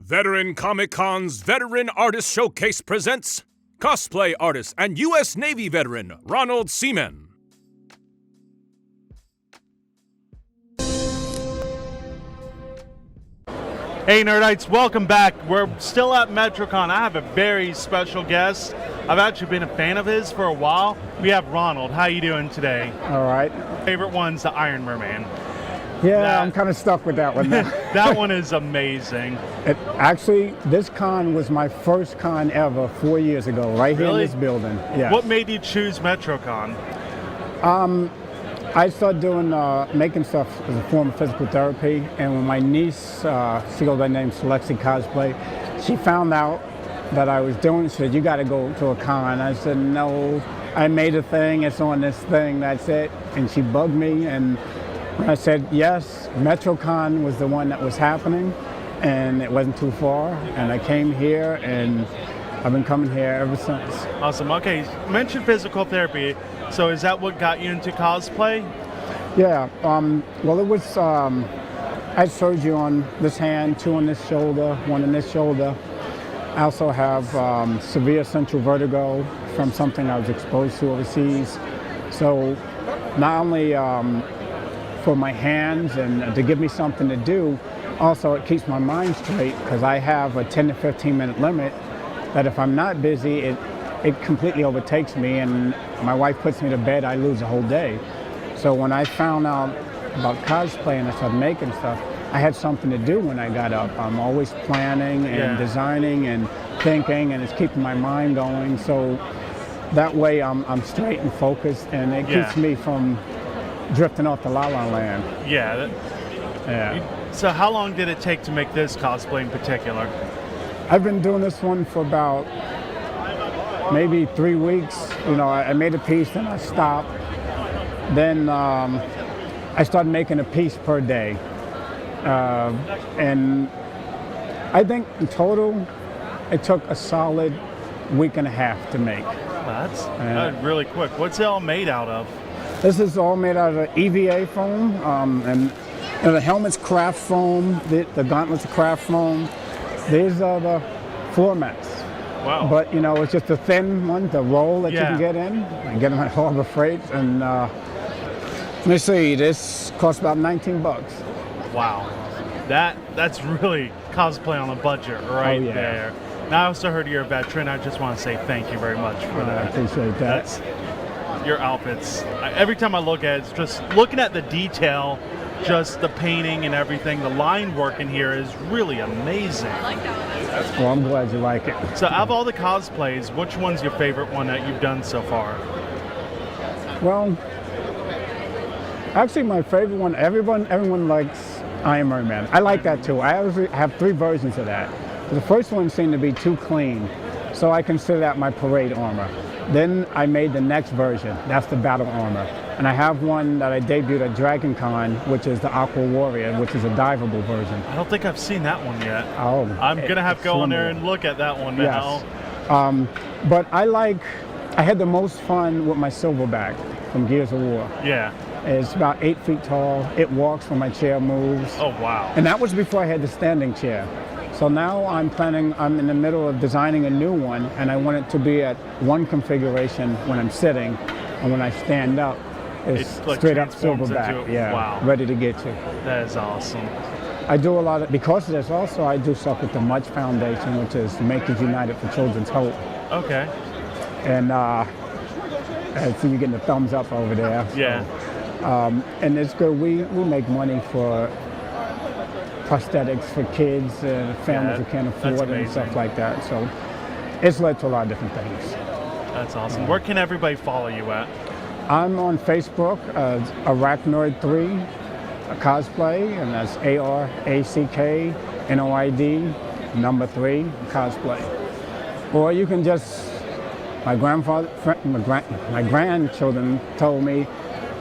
Veteran Comic Con's Veteran Artist Showcase presents cosplay artist and U.S. Navy veteran Ronald Seaman. Hey Nerdites, welcome back. We're still at MetroCon. I have a very special guest. I've actually been a fan of his for a while. We have Ronald. How you doing today? All right. Favorite one's the Iron Merman. Yeah, I'm kind of stuck with that one now. That one is amazing. Actually, this con was my first con ever 4 years ago, right here in this building. Yeah. What made you choose MetroCon? I started doing making stuff as a form of physical therapy, and when my niece, she goes by the name Untitled Cosplay, she found out that I was doing it. She said, "You got to go to a con." I said, "No, I made a thing. It's on this thing. That's it." And she bugged me, and I said yes. MetroCon was the one that was happening, and it wasn't too far. And I came here, and I've been coming here ever since. Awesome. Okay, you mentioned physical therapy. So is that what got you into cosplay? Yeah. Well, it was. I had surgery on this hand, 2 on this shoulder, 1 on this shoulder. I also have severe central vertigo from something I was exposed to overseas. So not only for my hands and to give me something to do, also it keeps my mind straight because I have a 10 to 15 minute limit that if I'm not busy, it completely overtakes me, and my wife puts me to bed, I lose the whole day. So when I found out about cosplay and I started making stuff, I had something to do when I got up. I'm always planning and designing and thinking, and it's keeping my mind going. So that way I'm straight and focused, and it keeps me from drifting off the la-la land. Yeah. So how long did it take to make this cosplay in particular? I've been doing this one for about maybe 3 weeks. You know, I made a piece, then I stopped. Then I started making a piece per day. And I think in total, it took a solid week and a half to make. That's really quick. What's it all made out of? This is all made out of EVA foam, and the helmet's craft foam, the gauntlets are craft foam. These are the floor mats. Wow. But, you know, it's just a thin one, the roll that you can get in. I get them at Harbor Freight. And let me see, this costs about 19 bucks. Wow. That's really cosplay on a budget right there. Now, I also heard you're a veteran. I just want to say thank you very much for that. I appreciate that. Your outfits. Every time I look at it, it's just looking at the detail, just the painting and everything. The line work in here is really amazing. Well, I'm glad you like it. So out of all the cosplays, which one's your favorite one that you've done so far? Well, actually my favorite one, everyone likes Iron Merman. I like that too. I actually have 3 versions of that. The first one seemed to be too clean, so I consider that my parade armor. Then I made the next version. That's the battle armor. And I have one that I debuted at Dragon Con, which is the Aqua Warrior, which is a diveable version. I don't think I've seen that one yet. Oh, I'm going to have to go in there and look at that one now. Yes. But I had the most fun with my silverback from Gears of War. Yeah. It's about 8 feet tall. It walks when my chair moves. Oh, wow. And that was before I had the standing chair. So now I'm in the middle of designing a new one, and I want it to be at one configuration when I'm sitting, and when I stand up, it's like straight up silverback. Wow. Ready to get you. That is awesome. I do a lot of, because of this also, I do stuff with the Much Foundation, which is Makers United for Children's Hope. Okay. And I see you getting the thumbs up over there. So, yeah. And it's good. We make money for prosthetics for kids, families who can't afford it and stuff like that. So it's led to a lot of different things. That's awesome. Where can everybody follow you at? I'm on Facebook as Aracknoid3 Cosplay, and that's ARACKNOID 3 Cosplay. Or you can just, my grandchildren told me,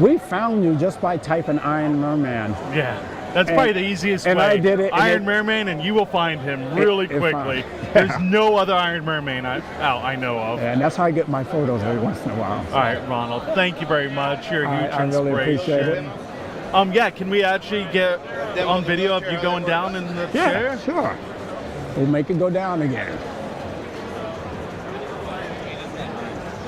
we found you just by typing Iron Merman. Yeah. That's probably the easiest way. And I did it. Iron Merman, and you will find him really quickly. There's no other Iron Merman I know of. And that's how I get my photos every once in a while. All right, Ronald. Thank you very much. You're a huge I really appreciate it. Yeah, can we actually get on video of you going down in the chair? Yeah, sure. we'll make it go down again.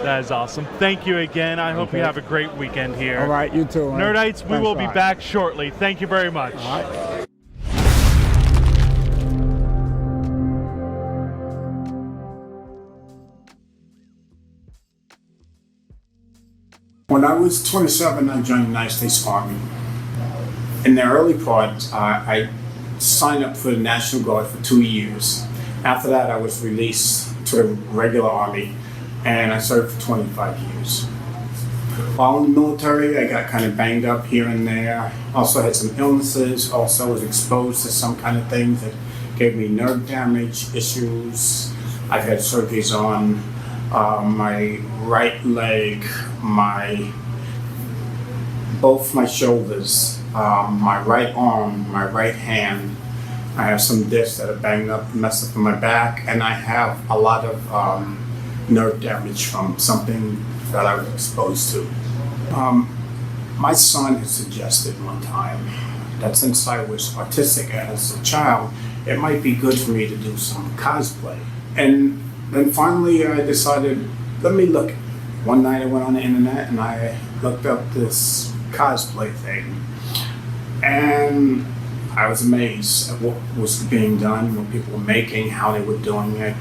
That is awesome. Thank you again. I hope you Okay. have a great weekend here. All right, you too. man. Nerdites, we Thanks will a be lot. back shortly. Thank you very much. All right. When I was 27, I joined the United States Army. In the early part, I signed up for the National Guard for 2 years. After that, I was released to the regular Army, and I served for 25 years. While in the military, I got kind of banged up here and there. Also had some illnesses, also was exposed to some kind of things that gave me nerve damage issues. I've had surgeries on my right leg, both my shoulders, my right arm, my right hand. I have some discs that are banged up, messed up in my back, and I have a lot of nerve damage from something that I was exposed to. My son has suggested one time that since I was artistic as a child, it might be good for me to do some cosplay. And then finally I decided, let me look. One night I went on the internet and I looked up this cosplay thing. And I was amazed at what was being done, what people were making, how they were doing it,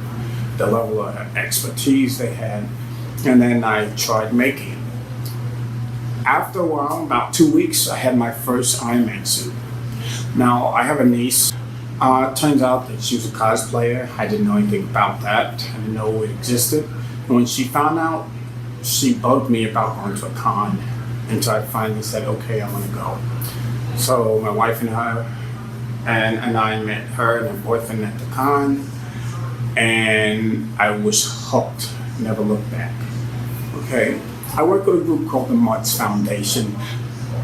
the level of expertise they had. And then I tried making it. After a while, about 2 weeks, I had my first Iron Man suit. Now, I have a niece. It turns out that she was a cosplayer. I didn't know anything about that. I didn't know it existed. And when she found out, she bugged me about going to a con. And so I finally said, okay, I'm gonna go. So my wife and her, and I met her and her boyfriend at the con. And I was hooked, never looked back. Okay, I work with a group called the Mutz Foundation.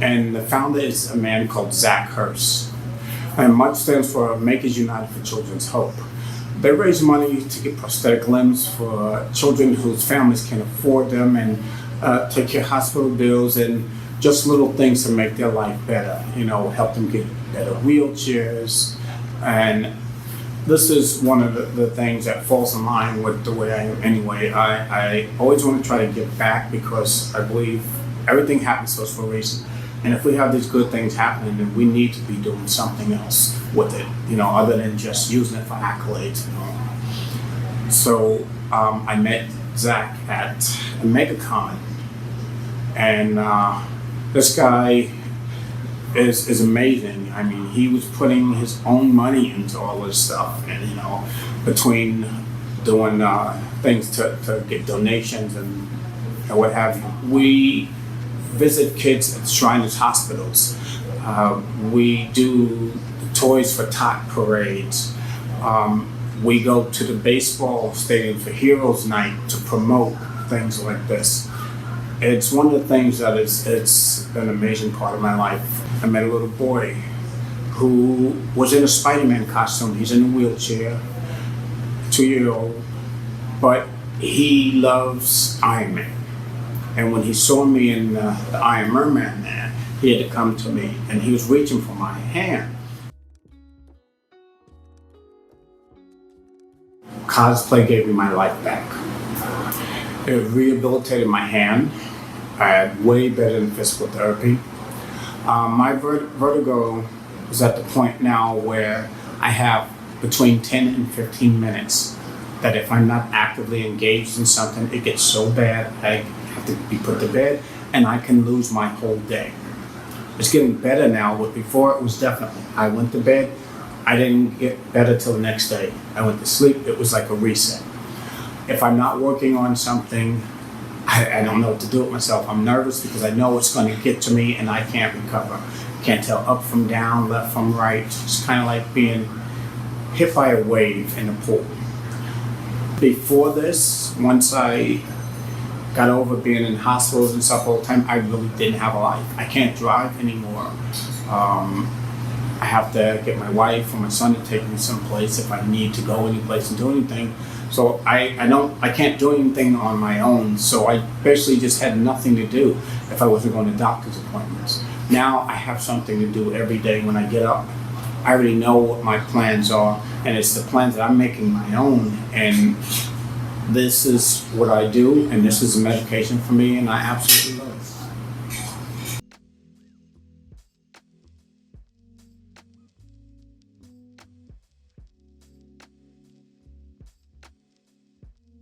And the founder is a man called Zach Hurst. And Mutz stands for Makers United for Children's Hope. They raise money to get prosthetic limbs for children whose families can't afford them and take care of hospital bills and just little things to make their life better. You know, help them get better wheelchairs. And this is one of the things that falls in line with the way I am anyway. I always want to try to give back because I believe everything happens to us for a reason. And if we have these good things happening, then we need to be doing something else with it, you know, other than just using it for accolades and all. So I met Zach at a MegaCon, and this guy is amazing. I mean, he was putting his own money into all this stuff, and you know, between doing things to get donations and what have you. We visit kids at Shriners hospitals. We do Toys for Tot parades. We go to the baseball stadium for Heroes Night to promote things like this. It's one of the things that it's been an amazing part of my life. I met a little boy who was in a Spider-Man costume. He's in a wheelchair, 2-year-old, but he loves Iron Man. And when he saw me in the Iron Merman there, he had to come to me and he was reaching for my hand. Cosplay gave me my life back. It rehabilitated my hand. I had way better than physical therapy. My vertigo is at the point now where I have between 10 and 15 minutes that if I'm not actively engaged in something, it gets so bad I have to be put to bed and I can lose my whole day. It's getting better now, but before it was definitely, I went to bed, I didn't get better till the next day. I went to sleep, it was like a reset. If I'm not working on something, I don't know what to do with myself. I'm nervous because I know it's going to get to me and I can't recover. Can't tell up from down, left from right. It's kind of like being hit by a wave in a pool. Before this, once I got over being in hospitals and stuff all the time, I really didn't have a life. I can't drive anymore. I have to get my wife or my son to take me someplace if I need to go anyplace and do anything. So I can't do anything on my own. So I basically just had nothing to do if I wasn't going to doctor's appointments. Now I have something to do every day when I get up. I already know what my plans are, and it's the plans that I'm making my own, and this is what I do, and this is a medication for me, and I absolutely love it.